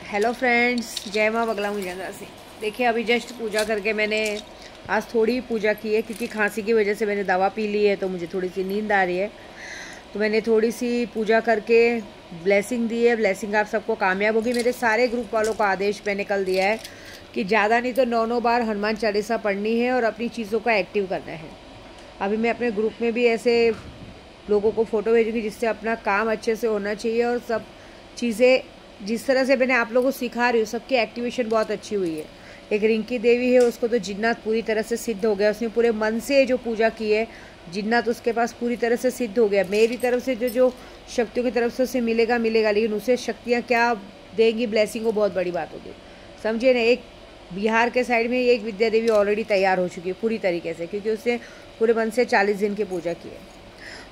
Hello friends, जय माँ बगला मुजंगा से। देखिए अभी जस्ट पूजा करके मैंने आज थोड़ी पूजा की है क्योंकि खांसी की वजह से मैंने दवा पी ली है तो मुझे थोड़ी सी नींद आ रही है। तो मैंने थोड़ी सी पूजा करके ब्लेसिंग दी है। ब्लेसिंग आप सबको कामयाब होगी। मेरे सारे ग्रुप वालों को आदेश मैंने कल दिया है कि ज़्यादा नहीं तो 9 बार हनुमान चालीसा पढ़नी है और अपनी चीज़ों को एक्टिव करना है। अभी मैं अपने ग्रुप में भी ऐसे लोगों को फ़ोटो भेजूँगी जिससे अपना काम अच्छे से होना चाहिए और सब चीज़ें जिस तरह से मैंने आप लोगों को सिखा रही हूँ सबकी एक्टिवेशन बहुत अच्छी हुई है। एक रिंकी देवी है, उसको तो जिन्नात पूरी तरह से सिद्ध हो गया। उसने पूरे मन से जो पूजा की है, जिन्नात उसके पास पूरी तरह से सिद्ध हो गया। मेरी तरफ से जो शक्तियों की तरफ से उसे मिलेगा, लेकिन उसे शक्तियाँ क्या देंगी, ब्लेसिंग, वो बहुत बड़ी बात होगी। समझिए ना, एक बिहार के साइड में एक विद्या देवी ऑलरेडी तैयार हो चुकी है पूरी तरीके से, क्योंकि उसने पूरे मन से 40 दिन की पूजा की है।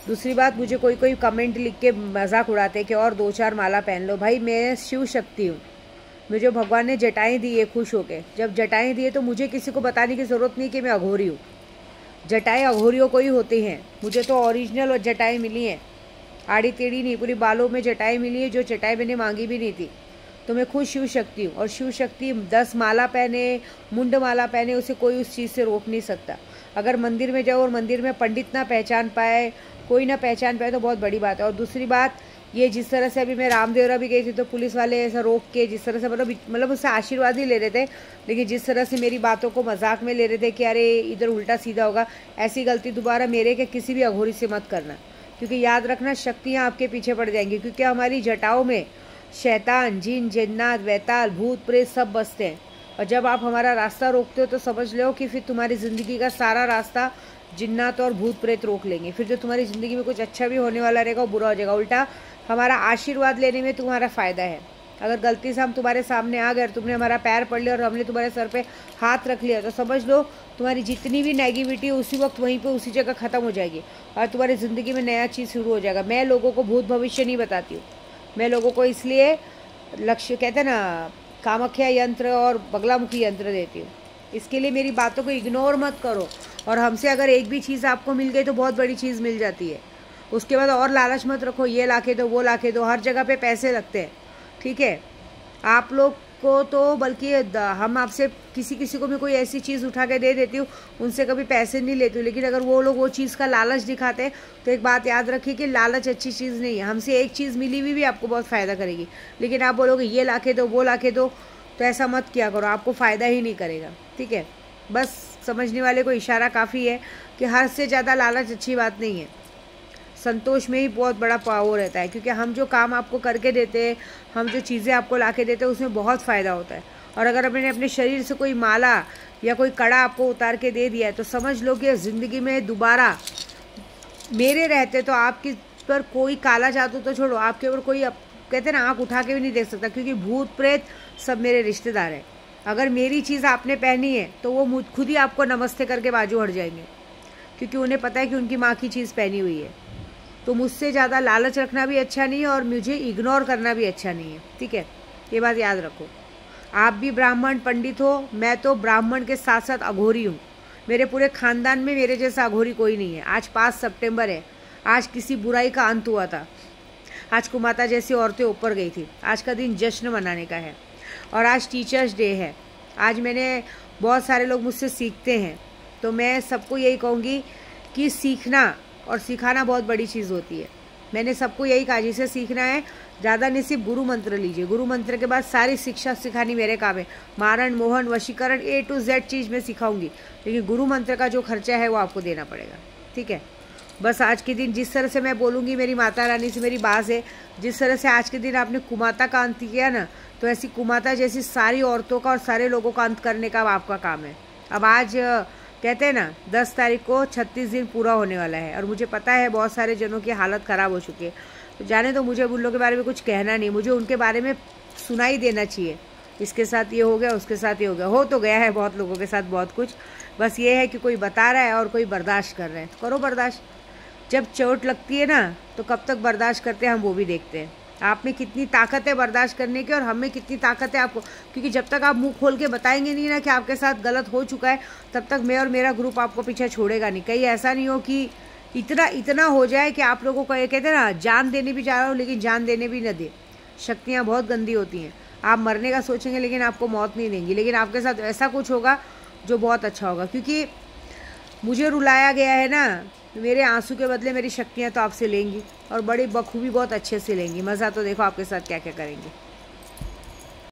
दूसरी बात, मुझे कोई कमेंट लिख के मजाक उड़ाते हैं कि और 2-4 माला पहन लो। भाई मैं शिव शक्ति हूँ, मुझे भगवान ने जटाएं दी है खुश होके। जब जटाएं दी है तो मुझे किसी को बताने की ज़रूरत नहीं कि मैं अघोरी हूँ। जटाएं अघोरियों को ही होती हैं। मुझे तो ओरिजिनल और जटाएं मिली हैं, आड़ी टेढ़ी नहीं, पूरी बालों में जटाएं मिली है, जो जटाएं मैंने मांगी भी नहीं थी। तो मैं खुद शिव शक्ति हूँ। और शिव शक्ति 10 माला पहने, मुंड माला पहने, उसे कोई उस चीज़ से रोक नहीं सकता। अगर मंदिर में जाओ और मंदिर में पंडित ना पहचान पाए, कोई ना पहचान पाए तो बहुत बड़ी बात है। और दूसरी बात ये, जिस तरह से अभी मैं रामदेवरा भी गई थी तो पुलिस वाले ऐसा रोक के जिस तरह से मतलब उससे आशीर्वाद ही ले रहे थे, लेकिन जिस तरह से मेरी बातों को मजाक में ले रहे थे कि अरे इधर उल्टा सीधा होगा, ऐसी गलती दोबारा मेरे के किसी भी अघोरी से मत करना। क्योंकि याद रखना, शक्तियाँ आपके पीछे पड़ जाएंगी। क्योंकि हमारी जटाओं में शैतान, जिन, जिन्नात, वैताल, भूत प्रेत सब बसते हैं। और जब आप हमारा रास्ता रोकते हो तो समझ लो कि फिर तुम्हारी ज़िंदगी का सारा रास्ता जिन्नात और भूत प्रेत रोक लेंगे। फिर जो तुम्हारी ज़िंदगी में कुछ अच्छा भी होने वाला रहेगा वो बुरा हो जाएगा। उल्टा हमारा आशीर्वाद लेने में तुम्हारा फ़ायदा है। अगर गलती से हम तुम्हारे सामने आ गए, तुमने हमारा पैर पड़ लिया और हमने तुम्हारे सर पे हाथ रख लिया, तो समझ लो तुम्हारी जितनी भी नेगेटिविटी उसी वक्त वहीं पे उसी जगह ख़त्म हो जाएगी और तुम्हारी ज़िंदगी में नया चीज़ शुरू हो जाएगा। मैं लोगों को भूत भविष्य नहीं बताती हूँ। मैं लोगों को इसलिए लक्ष्य, कहते हैं ना, कामाख्या यंत्र और बगलामुखी यंत्र देती हूँ। इसके लिए मेरी बातों को इग्नोर मत करो। और हमसे अगर एक भी चीज़ आपको मिल गई तो बहुत बड़ी चीज़ मिल जाती है। उसके बाद और लालच मत रखो, ये लाके दो, वो लाके दो। हर जगह पे पैसे लगते हैं, ठीक है। आप लोग को तो बल्कि हम आपसे किसी को भी कोई ऐसी चीज़ उठा के दे देती हूँ, उनसे कभी पैसे नहीं लेती हूँ। लेकिन अगर वो लोग वो चीज़ का लालच दिखाते हैं तो एक बात याद रखिए कि लालच अच्छी चीज़ नहीं है। हमसे एक चीज़ मिली हुई भी आपको बहुत फ़ायदा करेगी, लेकिन आप बोलोगे ये लाके दो, वो लाके दो, तो ऐसा मत किया करो, आपको फ़ायदा ही नहीं करेगा, ठीक है। बस समझने वाले को इशारा काफ़ी है कि हद से ज़्यादा लालच अच्छी बात नहीं है। संतोष में ही बहुत बड़ा पावर रहता है। क्योंकि हम जो काम आपको करके देते हैं, हम जो चीज़ें आपको ला के देते हैं, उसमें बहुत फ़ायदा होता है। और अगर मैंने अपने शरीर से कोई माला या कोई कड़ा आपको उतार के दे दिया है तो समझ लो कि ज़िंदगी में दोबारा मेरे रहते तो आपके पर कोई काला जादू तो छोड़ो, आपके ऊपर कोई, कहते हैं ना, आँख उठा के भी नहीं देख सकता। क्योंकि भूत प्रेत सब मेरे रिश्तेदार हैं। अगर मेरी चीज़ आपने पहनी है तो वो खुद ही आपको नमस्ते करके बाजू हट जाएंगे, क्योंकि उन्हें पता है कि उनकी माँ की चीज़ पहनी हुई है। तो मुझसे ज़्यादा लालच रखना भी अच्छा नहीं है और मुझे इग्नोर करना भी अच्छा नहीं है, ठीक है। ये बात याद रखो। आप भी ब्राह्मण पंडित हो, मैं तो ब्राह्मण के साथ साथ अघोरी हूँ। मेरे पूरे ख़ानदान में मेरे जैसा अघोरी कोई नहीं है। आज 5 सितंबर है, आज किसी बुराई का अंत हुआ था। आज कुमाता जैसी औरतें ऊपर गई थी। आज का दिन जश्न मनाने का है। और आज टीचर्स डे है। आज मैंने, बहुत सारे लोग मुझसे सीखते हैं, तो मैं सबको यही कहूँगी कि सीखना और सिखाना बहुत बड़ी चीज़ होती है। मैंने सबको यही कहा, जिसे सीखना है ज़्यादा नहीं, सिर्फ गुरु मंत्र लीजिए। गुरु मंत्र के बाद सारी शिक्षा सिखानी मेरे काम है। मारण, मोहन, वशीकरण, A to Z चीज़ मैं सिखाऊंगी, लेकिन गुरु मंत्र का जो खर्चा है वो आपको देना पड़ेगा, ठीक है। बस आज के दिन जिस तरह से मैं बोलूँगी, मेरी माता रानी से मेरी बात है, जिस तरह से आज के दिन आपने कुमाता का अंत किया ना, तो ऐसी कुमाता जैसी सारी औरतों का और सारे लोगों का अंत करने का आपका काम है। अब आज कहते हैं ना, 10 तारीख को 36 दिन पूरा होने वाला है। और मुझे पता है बहुत सारे जनों की हालत ख़राब हो चुकी है। तो जाने तो मुझे उन लोगों के बारे में कुछ कहना नहीं, मुझे उनके बारे में सुनाई देना चाहिए। इसके साथ ये हो गया, उसके साथ ये हो गया, हो तो गया है बहुत लोगों के साथ बहुत कुछ। बस ये है कि कोई बता रहा है और कोई बर्दाश्त कर रहे हैं, तो करो बर्दाश्त। जब चोट लगती है ना तो कब तक बर्दाश्त करते हैं हम वो भी देखते हैं। आप में कितनी ताकत है बर्दाश्त करने की और हम में कितनी ताकत है आपको। क्योंकि जब तक आप मुंह खोल के बताएंगे नहीं ना कि आपके साथ गलत हो चुका है, तब तक मैं और मेरा ग्रुप आपको पीछे छोड़ेगा नहीं। कहीं ऐसा नहीं हो कि इतना हो जाए कि आप लोगों को, ये कहते हैं ना, जान देने भी जा रहा हो लेकिन जान देने भी न दे। शक्तियाँ बहुत गंदी होती हैं। आप मरने का सोचेंगे लेकिन आपको मौत नहीं देंगी, लेकिन आपके साथ ऐसा कुछ होगा जो बहुत अच्छा होगा। क्योंकि मुझे रुलाया गया है ना, मेरे आंसू के बदले मेरी शक्तियाँ तो आपसे लेंगी और बड़ी बखूबी बहुत अच्छे से लेंगी। मज़ा तो देखो आपके साथ क्या क्या करेंगी।